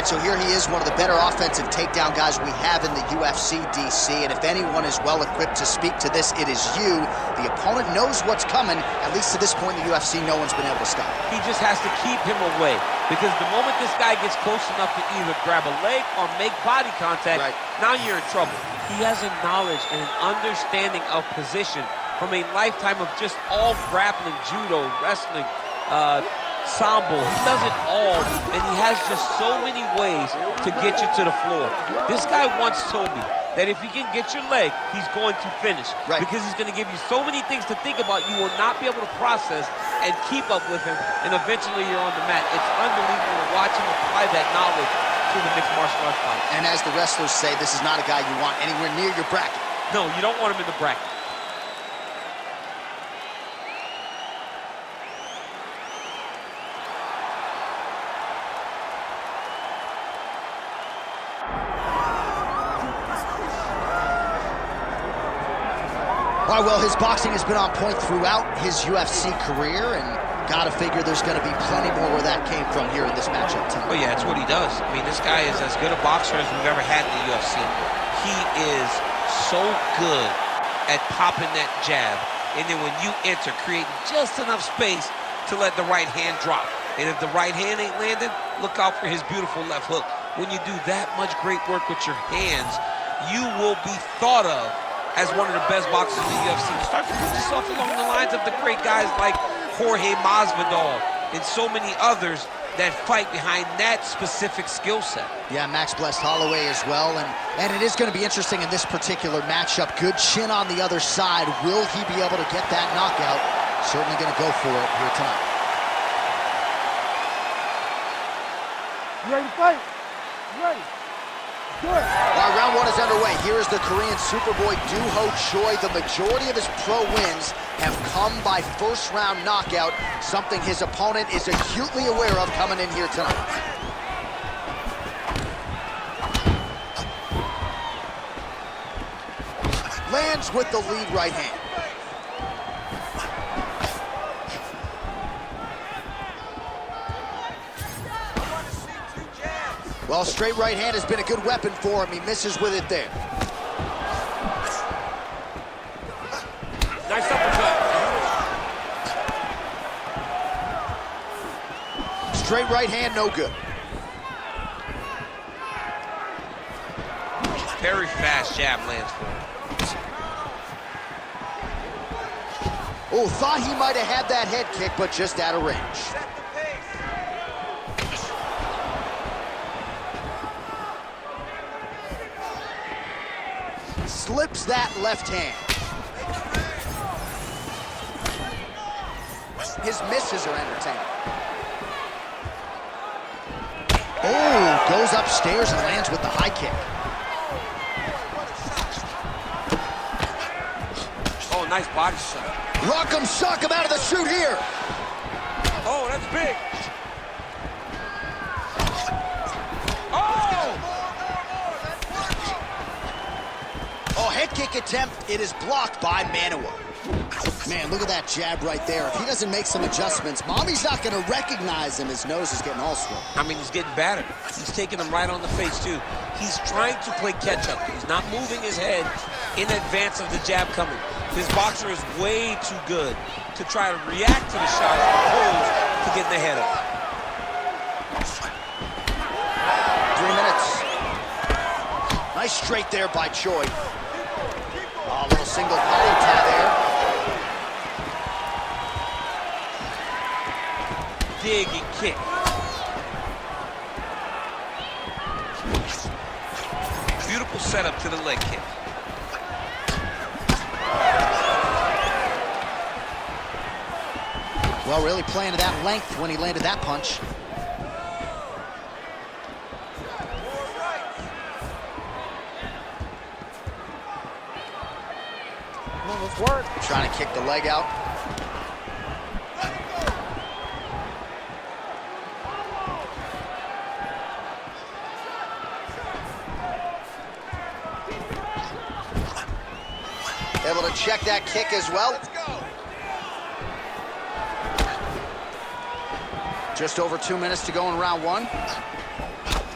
right, so here he is, one of the better offensive takedown guys we have in the UFC, DC, and if anyone is well-equipped to speak to this, it is you. The opponent knows what's coming. At least to this point in the UFC, no one's been able to stop him. He just has to keep him away, because the moment this guy gets close enough to either grab a leg or make body contact, now you're in trouble. He has a knowledge and an understanding of position from a lifetime of just all grappling, judo, wrestling, sambo. He does it all, and he has just so many ways to get you to the floor. This guy once told me that if he can get your leg, he's going to finish. Because he's going to give you so many things to think about you will not be able to process and keep up with him, and eventually you're on the mat. It's unbelievable to watch him apply that knowledge to the mixed martial arts fight. And as the wrestlers say, this is not a guy you want anywhere near your bracket. No, you don't want him in the bracket. All right, well, his boxing has been on point throughout his UFC career, and gotta figure there's gonna be plenty more where that came from here in this matchup tonight. Oh yeah, that's what he does. I mean, this guy is as good a boxer as we've ever had in the UFC. He is so good at popping that jab, and then when you enter, creating just enough space to let the right hand drop. And if the right hand ain't landing, look out for his beautiful left hook. When you do that much great work with your hands, you will be thought of as one of the best boxers in the UFC. You start to put yourself along the lines of the great guys like Jorge Masvidal and so many others that fight behind that specific skill set. Yeah, Max blessed Holloway as well, and it is going to be interesting in this particular matchup. Good chin on the other side. Will he be able to get that knockout? Certainly going to go for it here tonight. You ready to fight? You ready? All right, round one is underway. Here is the Korean Superboy Doohochoi. The majority of his pro wins have come by first-round knockout, something his opponent is acutely aware of coming in here tonight. Lands with the lead right hand. Well, straight right hand has been a good weapon for him. He misses with it there. Nice uppercut. Straight right hand, no good. Very fast jab lands for him. Oh, thought he might have had that head kick, but just out of range. Slips that left hand. His misses are entertaining. Oh, goes upstairs and lands with the high kick. Oh, nice body shot. Rock'em sock him out of the chute here. Oh, that's big. Kick attempt, it is blocked by Manuwa. Man, look at that jab right there. If he doesn't make some adjustments, Mommy's not going to recognize him. His nose is getting all swollen. I mean, he's getting battered. He's taking him right on the face, too. He's trying to play catch-up. He's not moving his head in advance of the jab coming. This boxer is way too good to try to react to the shot as opposed to getting ahead of it. 3 minutes. Nice straight there by Choi. A little single collar tie there. Dig and kick. Beautiful setup to the leg kick. Well, really playing to that length when he landed that punch. Let's work. Trying to kick the leg out. Able to check that kick as well. Let's go. Just over 2 minutes to go in round one.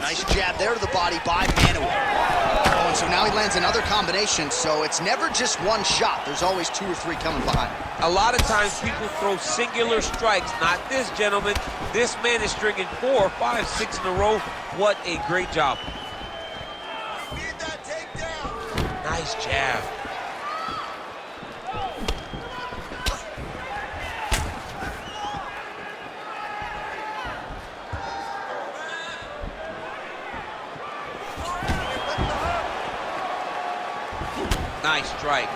Nice jab there to the body by Manuel. Oh, and so now he lands another combination, so it's never just one shot. There's always 2 or 3 coming behind. A lot of times people throw singular strikes. Not this gentleman. This man is stringing 4, 5, 6 in a row. What a great job. Nice jab. Nice strike.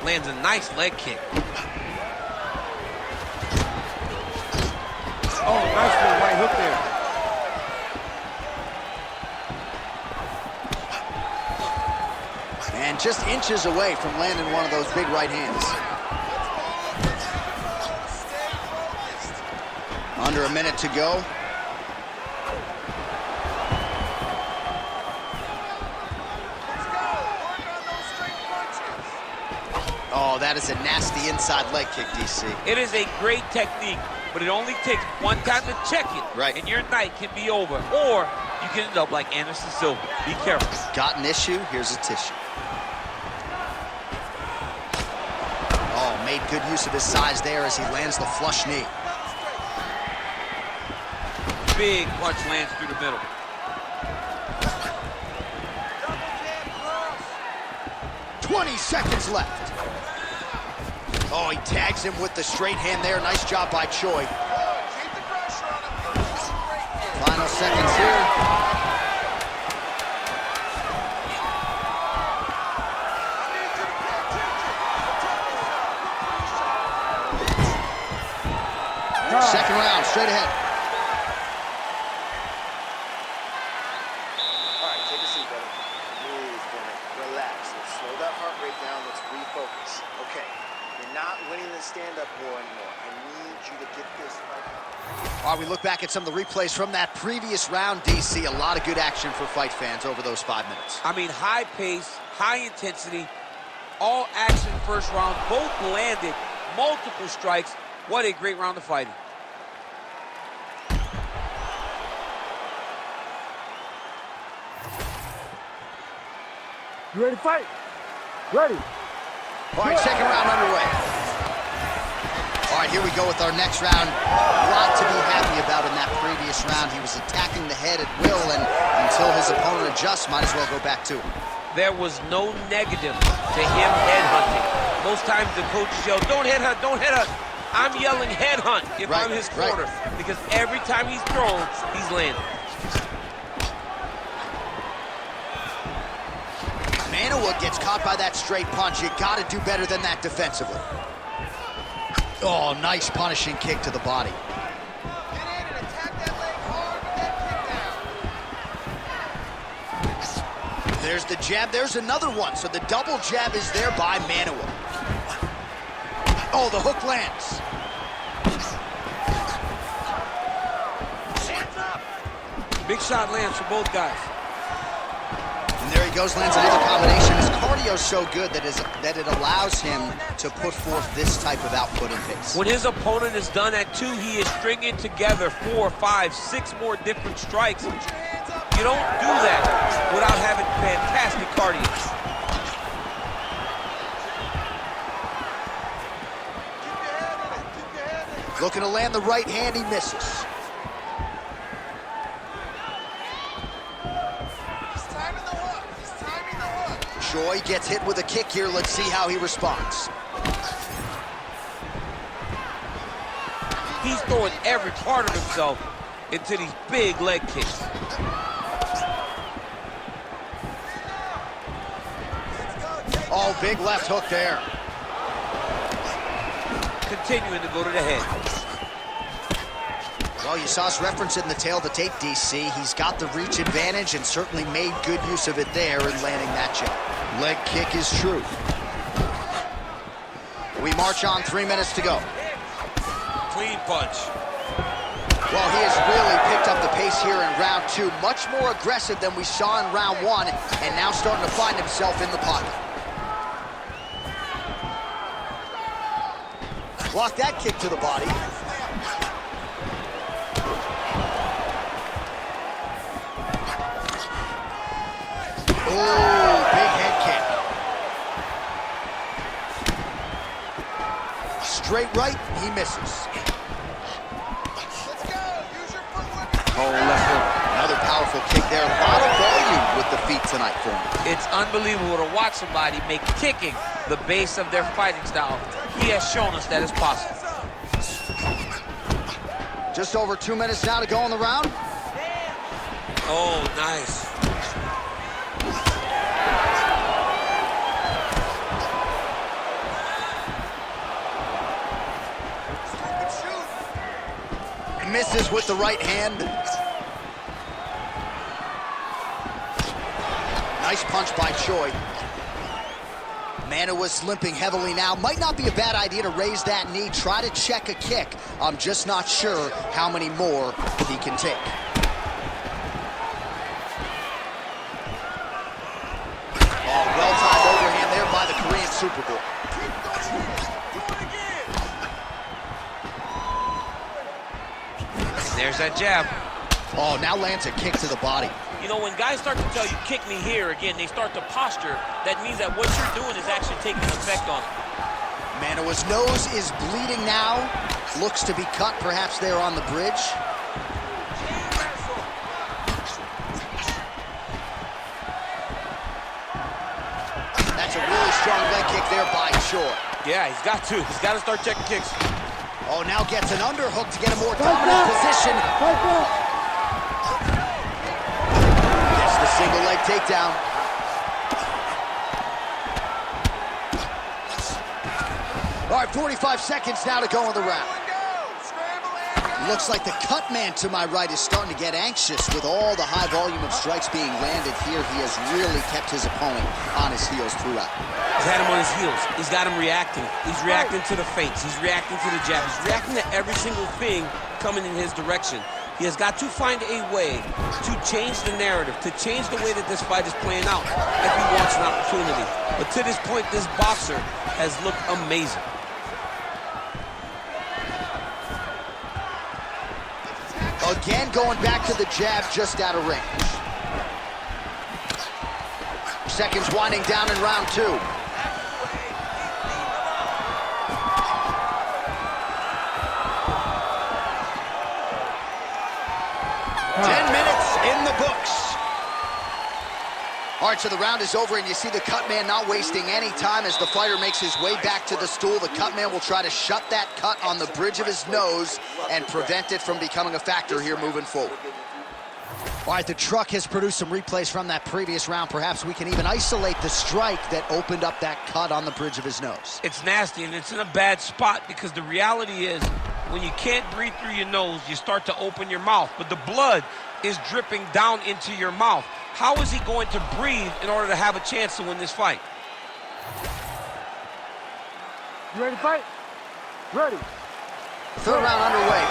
Lands a nice leg kick. Oh, nice little right hook there. And just inches away from landing one of those big right hands. Under a minute to go. Oh, that is a nasty inside leg kick, DC. It is a great technique, but it only takes one time to check it. Right. And your night can be over. Or you can end up like Anderson Silva. Be careful. Got an issue, here's a tissue. Oh, made good use of his size there as he lands the flush knee. Big punch lands through the middle. "20 seconds left. Oh, he tags him with the straight hand there. Nice job by Choi. Final seconds here. Second round, straight ahead. All right, take a seat, brother. Breathe for me. Relax. Let's slow that heart rate down. Let's refocus. Okay, you're not winning the stand-up war anymore. I need you to get this right. All right, we look back at some of the replays from that previous round, DC. A lot of good action for fight fans over those 5 minutes. I mean, high pace, high intensity, all action first round. Both landed multiple strikes. What a great round of fighting. You ready to fight? Ready. All right, second round underway. All right, here we go with our next round. A lot to be happy about in that previous round. He was attacking the head at will, and until his opponent adjusts, might as well go back to him. There was no negative to him headhunting. Most times the coaches yell, "Don't headhunt, don't headhunt." I'm yelling headhunt if I'm his corner, because every time he's thrown, he's landing. Manuel gets caught by that straight punch. You got to do better than that defensively. Oh, nice punishing kick to the body. Get in and attack that leg hard with that kick down. There's the jab. There's another one. So the double jab is there by Manuel. Oh, the hook lands. Hands up. Big shot lands for both guys. And there he goes, lands another combination. His cardio's so good that it allows him to put forth this type of output and pace. When his opponent is done at 2, he is stringing together 4, 5, 6 more different strikes. You don't do that without having fantastic cardio. Looking to land the right hand, he misses. Choi gets hit with a kick here. Let's see how he responds. He's throwing every part of himself into these big leg kicks. Oh, big left hook there. Continuing to go to the head. Well, you saw us reference it in the tail of the tape, DC. He's got the reach advantage and certainly made good use of it there in landing that jab. Leg kick is true. We march on, 3 minutes to go. Clean punch. Well, he has really picked up the pace here in round 2. Much more aggressive than we saw in round 1, and now starting to find himself in the pocket. Blocked that kick to the body. Oh, big head kick. Straight right, he misses. Let's go. Use your footwork. Oh, left hook. Another powerful kick there. A lot of volume with the feet tonight for him. It's unbelievable to watch somebody make kicking the base of their fighting style. He has shown us that it's possible. Just over 2 minutes now to go in the round. Oh, nice. Misses with the right hand. Nice punch by Choi. Manoa limping heavily now. Might not be a bad idea to raise that knee, try to check a kick. I'm just not sure how many more he can take. Oh, well-timed overhand there by the Korean Superboy. There's that jab. Oh, now lands a kick to the body. You know, when guys start to tell you, kick me here, again, they start to posture. That means that what you're doing is actually taking effect on it. Manoa's nose is bleeding now. Looks to be cut, perhaps there on the bridge. That's a really strong leg kick there by Choi. Yeah, he's got to. He's got to start checking kicks. Oh, now gets an underhook to get a more dominant position. Gets the single leg takedown. All right, 45 seconds now to go in the round. Looks like the cut man to my right is starting to get anxious with all the high volume of strikes being landed here. He has really kept his opponent on his heels throughout. He's had him on his heels. He's got him reacting. He's reacting to the feints. He's reacting to the jab. He's reacting to every single thing coming in his direction. He has got to find a way to change the narrative, to change the way that this fight is playing out if he wants an opportunity. But to this point, this boxer has looked amazing. Again, going back to the jab just out of range. Seconds winding down in round two. In the books. All right, so the round is over, and you see the cut man not wasting any time as the fighter makes his way back to the stool. The cut man will try to shut that cut on the bridge of his nose and prevent it from becoming a factor here moving forward. All right, the truck has produced some replays from that previous round. Perhaps we can even isolate the strike that opened up that cut on the bridge of his nose. It's nasty, and it's in a bad spot because the reality is when you can't breathe through your nose, you start to open your mouth, but the blood is dripping down into your mouth. How is he going to breathe in order to have a chance to win this fight? You ready to fight? Ready. Third round underway.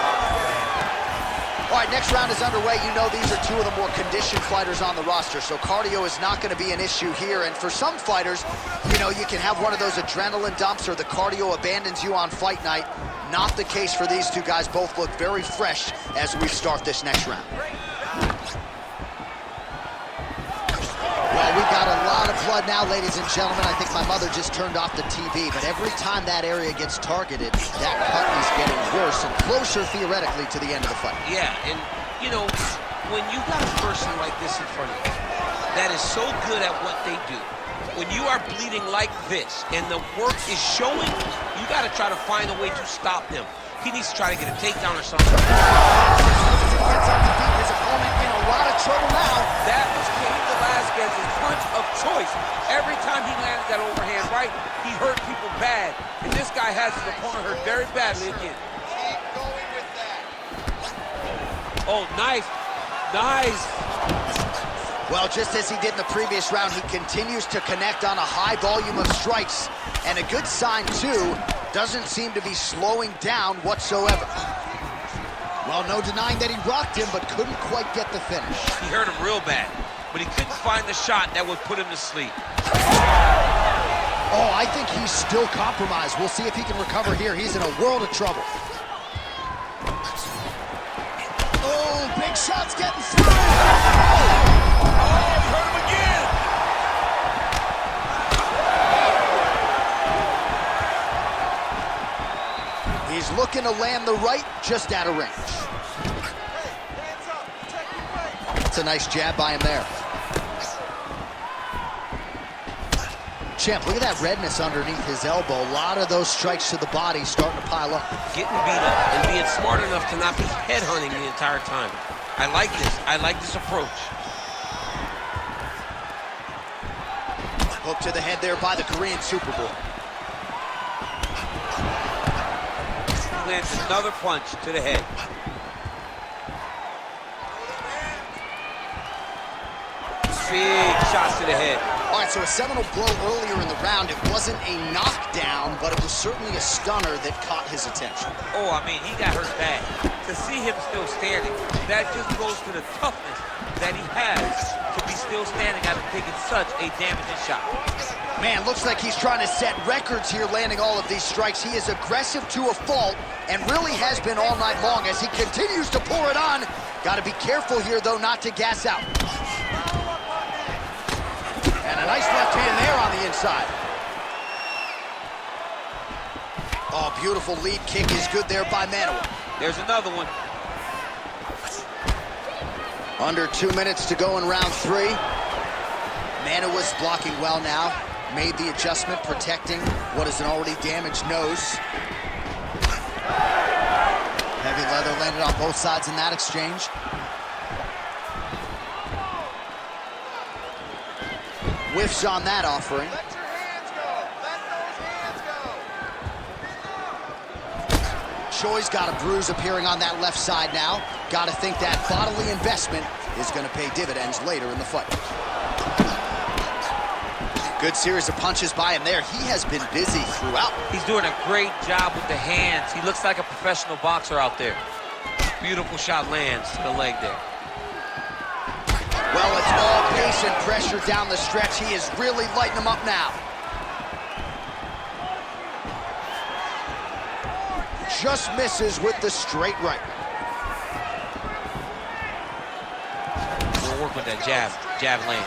All right, next round is underway. You know these are two of the more conditioned fighters on the roster, so cardio is not going to be an issue here. And for some fighters, you know, you can have one of those adrenaline dumps or the cardio abandons you on fight night. Not the case for these two guys. Both look very fresh as we start this next round. Well, we got a lot of blood now, ladies and gentlemen. I think my mother just turned off the TV, but every time that area gets targeted, that cut is getting worse and closer, theoretically, to the end of the fight. Yeah, and, you know, when you got a person like this in front of you that is so good at what they do, when you are bleeding like this and the work is showing, you got to try to find a way to stop him. He needs to try to get a takedown or something. Gets up to beat his opponent in a lot of trouble now. That was Cain Velasquez's punch of choice. Every time he landed that overhand right, he hurt people bad. And this guy has his opponent hurt very badly again. Keep going with that. Oh, nice. Nice. Well, just as he did in the previous round, he continues to connect on a high volume of strikes. And a good sign, too, doesn't seem to be slowing down whatsoever. Well, no denying that he rocked him, but couldn't quite get the finish. He hurt him real bad, but he couldn't find the shot that would put him to sleep. Oh, I think he's still compromised. We'll see if he can recover here. He's in a world of trouble. Oh, big shots getting through. Oh, he hurt him again. He's looking to land the right, just out of range. It's a nice jab by him there. Champ, look at that redness underneath his elbow. A lot of those strikes to the body starting to pile up. Getting beat up and being smart enough to not be headhunting the entire time. I like this. I like this approach. Hook to the head there by the Korean Superboy. Lands another punch to the head. Big shots to the head. All right, so a seminal blow earlier in the round. It wasn't a knockdown, but it was certainly a stunner that caught his attention. Oh, I mean, he got hurt bad. To see him still standing, that just goes to the toughness that he has to be still standing after taking such a damaging shot. Man, looks like he's trying to set records here, landing all of these strikes. He is aggressive to a fault and really has been all night long as he continues to pour it on. Got to be careful here, though, not to gas out. And a nice left hand there on the inside. Oh, beautiful lead kick is good there by Manoa. There's another one. Under 2 minutes to go in round 3. Manoa's blocking well now. Made the adjustment, protecting what is an already damaged nose. Heavy leather landed on both sides in that exchange. Whiffs on that offering. Let your hands go. Let those hands go. Choi's got a bruise appearing on that left side now. Got to think that bodily investment is going to pay dividends later in the fight. Good series of punches by him there. He has been busy throughout. He's doing a great job with the hands. He looks like a professional boxer out there. Beautiful shot lands to the leg there. Well, it's all pace and pressure down the stretch. He is really lighting him up now. Just misses with the straight right. We'll work with that jab. Jab lands.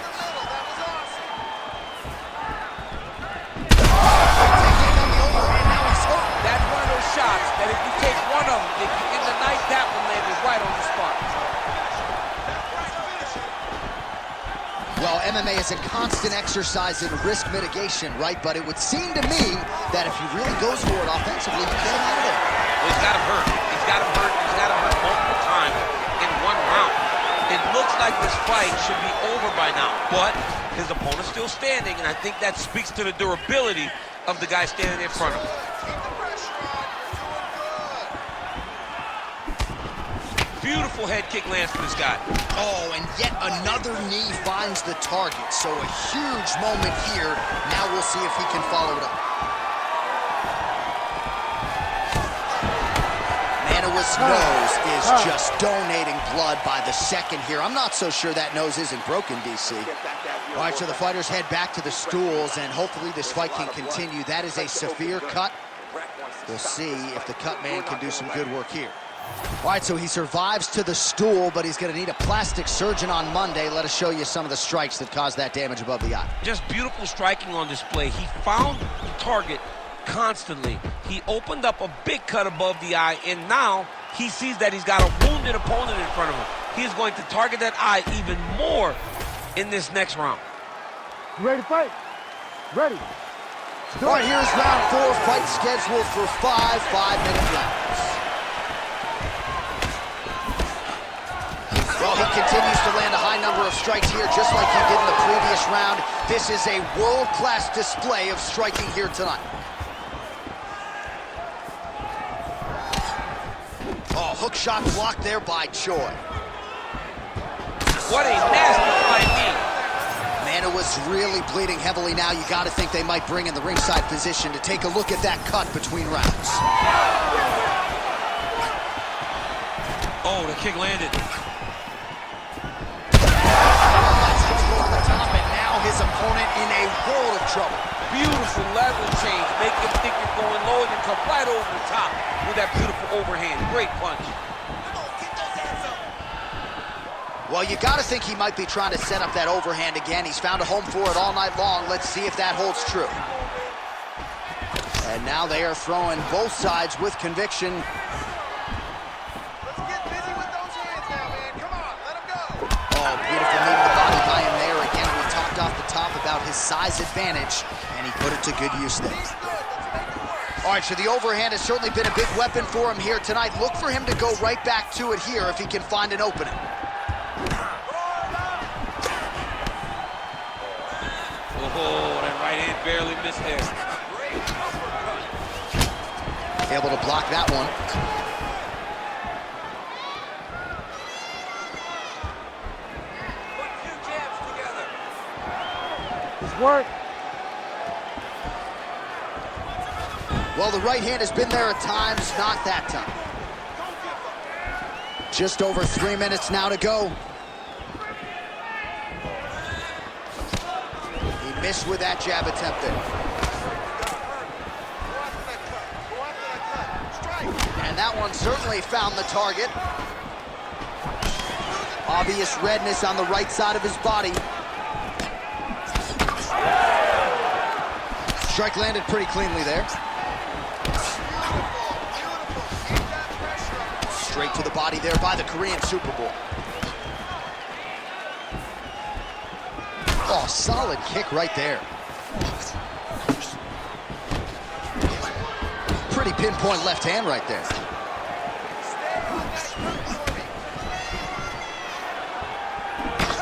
That's one of those shots that if you take one of them, if you end the night, that one landed right on the spot. Well, MMA is a constant exercise in risk mitigation, right? But it would seem to me that if he really goes for it offensively, you get him out of there. Well, he's got him hurt. He's got him hurt. He's got him hurt multiple times in one round. It looks like this fight should be over by now, but his opponent's still standing, and I think that speaks to the durability of the guy standing in front of him. Beautiful head kick lands for this guy. Oh, and yet another knee finds the target. So a huge moment here. Now we'll see if he can follow it up. Manoa's nose is just donating blood by the second here. I'm not so sure that nose isn't broken, DC. All right, so the fighters head back to the stools, and hopefully this fight can continue. That is a severe cut. We'll see if the cut man can do some good work here. All right, so he survives to the stool, but he's going to need a plastic surgeon on Monday. Let us show you some of the strikes that caused that damage above the eye. Just beautiful striking on display. He found the target constantly. He opened up a big cut above the eye, and now he sees that he's got a wounded opponent in front of him. He is going to target that eye even more in this next round. You ready to fight? Ready. All right, here's round 4. Fight scheduled for 5 5-minute rounds. Well, he continues to land a high number of strikes here, just like he did in the previous round. This is a world-class display of striking here tonight. Oh, hook shot blocked there by Choi. What a nasty fight knee. Manoa's really bleeding heavily now. You got to think they might bring in the ringside position to take a look at that cut between rounds. Oh, the kick landed. His opponent in a world of trouble. Beautiful up right over the top with that beautiful overhand. Great punch. Well, you got to think he might be trying to set up that overhand again. He's found a home for it all night long. Let's see if that holds true. And now they are throwing both sides with conviction. Let's get busy with those hands now, man. Come on, let him go. Oh, beautiful knee to the body by him there. Again, we talked off the top about his size advantage, and he put it to good use there. He's good. Let's make it work. All right, so the overhand has certainly been a big weapon for him here tonight. Look for him to go right back to it here if he can find an opening. Oh, that right hand barely missed there. Able to block that one. Put a few jabs together. It's work. Well, the right hand has been there at times, not that time. Just over 3 minutes now to go. He missed with that jab attempt there. And that one certainly found the target. Obvious redness on the right side of his body. Strike landed pretty cleanly there. Straight to the body there by the Korean Super Bowl. Oh, solid kick right there. Pretty pinpoint left hand right there.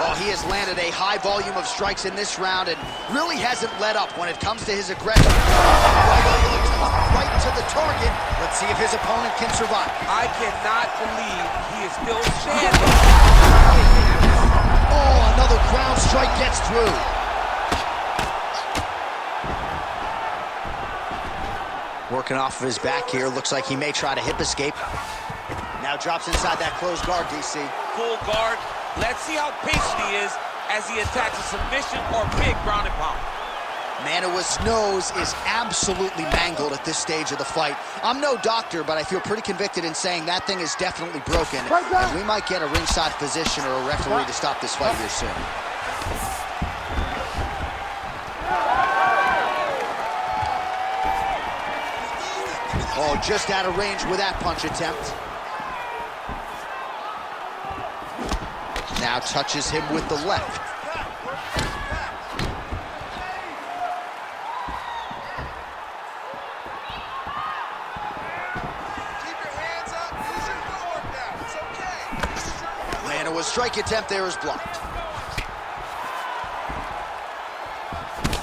Oh, he has landed a high volume of strikes in this round and really hasn't let up when it comes to his aggression. Right to the target. Let's see if his opponent can survive. I cannot believe he is still standing. Oh, another ground strike gets through. Working off of his back here. Looks like he may try to hip escape. Now drops inside that closed guard, DC. Full guard. Let's see how patient he is as he attacks a submission or big ground and pound. Manoa's nose is absolutely mangled at this stage of the fight. I'm no doctor, but I feel pretty convicted in saying that thing is definitely broken. And we might get a ringside physician or a referee to stop this fight here soon. Oh, just out of range with that punch attempt. Now touches him with the left. Manoa's strike attempt there is blocked.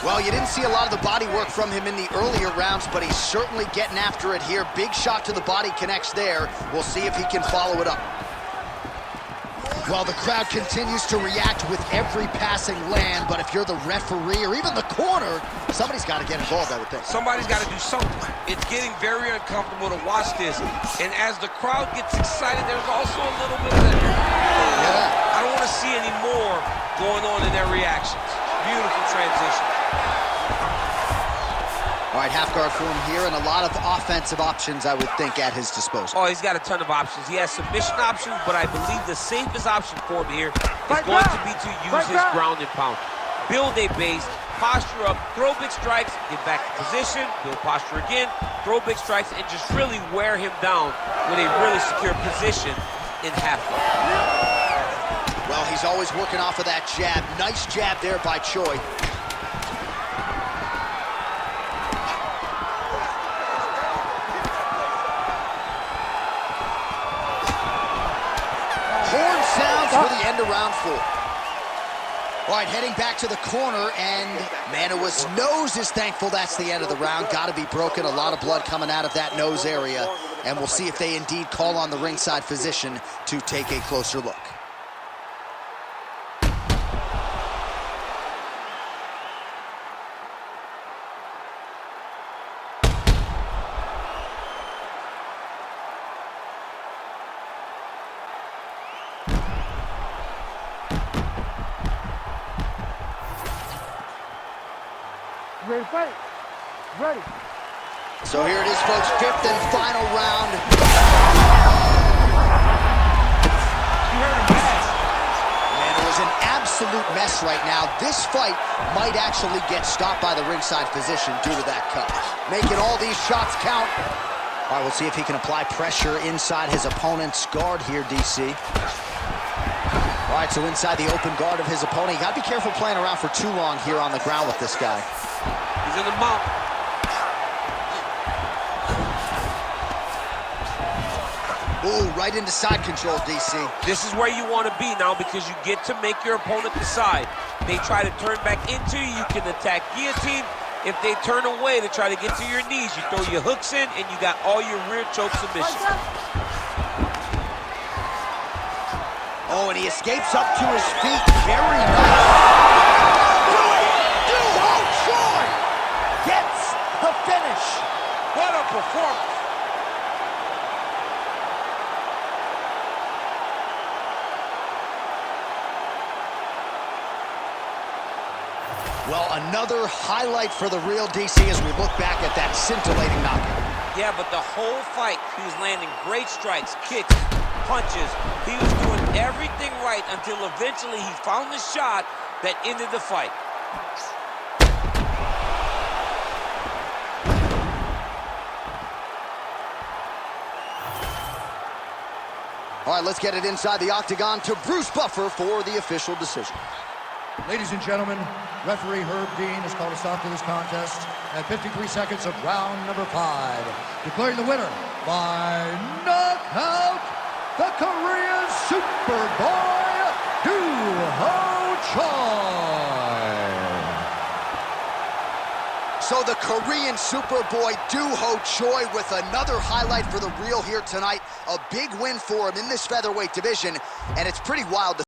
Well, you didn't see a lot of the body work from him in the earlier rounds, but he's certainly getting after it here. Big shot to the body connects there. We'll see if he can follow it up. Well, the crowd continues to react with every passing land, but if you're the referee or even the corner, somebody's got to get involved, I would think. Somebody's got to do something. It's getting very uncomfortable to watch this. And as the crowd gets excited, there's also a little bit of that. Yeah. I don't want to see any more going on in their reactions. Beautiful transition. All right, half guard for him here, and a lot of offensive options, I would think, at his disposal. Oh, he's got a ton of options. He has submission options, but I believe the safest option for him here is going to be to use his ground and pound. Build a base, posture up, throw big strikes, get back to position, build posture again, throw big strikes, and just really wear him down with a really secure position in half guard. Well, he's always working off of that jab. Nice jab there by Choi. Horn sounds for the end of round 4. All right, heading back to the corner, and Manoa's nose is thankful that's the end of the round. Got to be broken. A lot of blood coming out of that nose area. And we'll see if they indeed call on the ringside physician to take a closer look. Ready to fight? Ready. So here it is, folks, fifth and final round. Man, it was an absolute mess right now. This fight might actually get stopped by the ringside physician due to that cut. Making all these shots count. All right, we'll see if he can apply pressure inside his opponent's guard here, DC. All right, so inside the open guard of his opponent. You gotta be careful playing around for too long here on the ground with this guy. He's in the mount. Ooh, right into side control, DC. This is where you want to be now because you get to make your opponent decide. They try to turn back into you, you can attack guillotine. If they turn away to try to get to your knees, you throw your hooks in and you got all your rear choke submissions. Oh, and he escapes up to his feet. Very nice. Doohochoi gets the finish. What a performance. Well, another highlight for the real DC as we look back at that scintillating knockout. Yeah, but the whole fight, he was landing great strikes, kicks, punches. He was doing everything right until eventually he found the shot that ended the fight. All right, let's get it inside the octagon to Bruce Buffer for the official decision. Ladies and gentlemen, referee Herb Dean has called a stop to this contest at 53 seconds of round number 5, declaring the winner by knockout, the Korean Superboy, Doohochoi. So the Korean Superboy Doohochoi with another highlight for the real here tonight. A big win for him in this featherweight division, and it's pretty wild to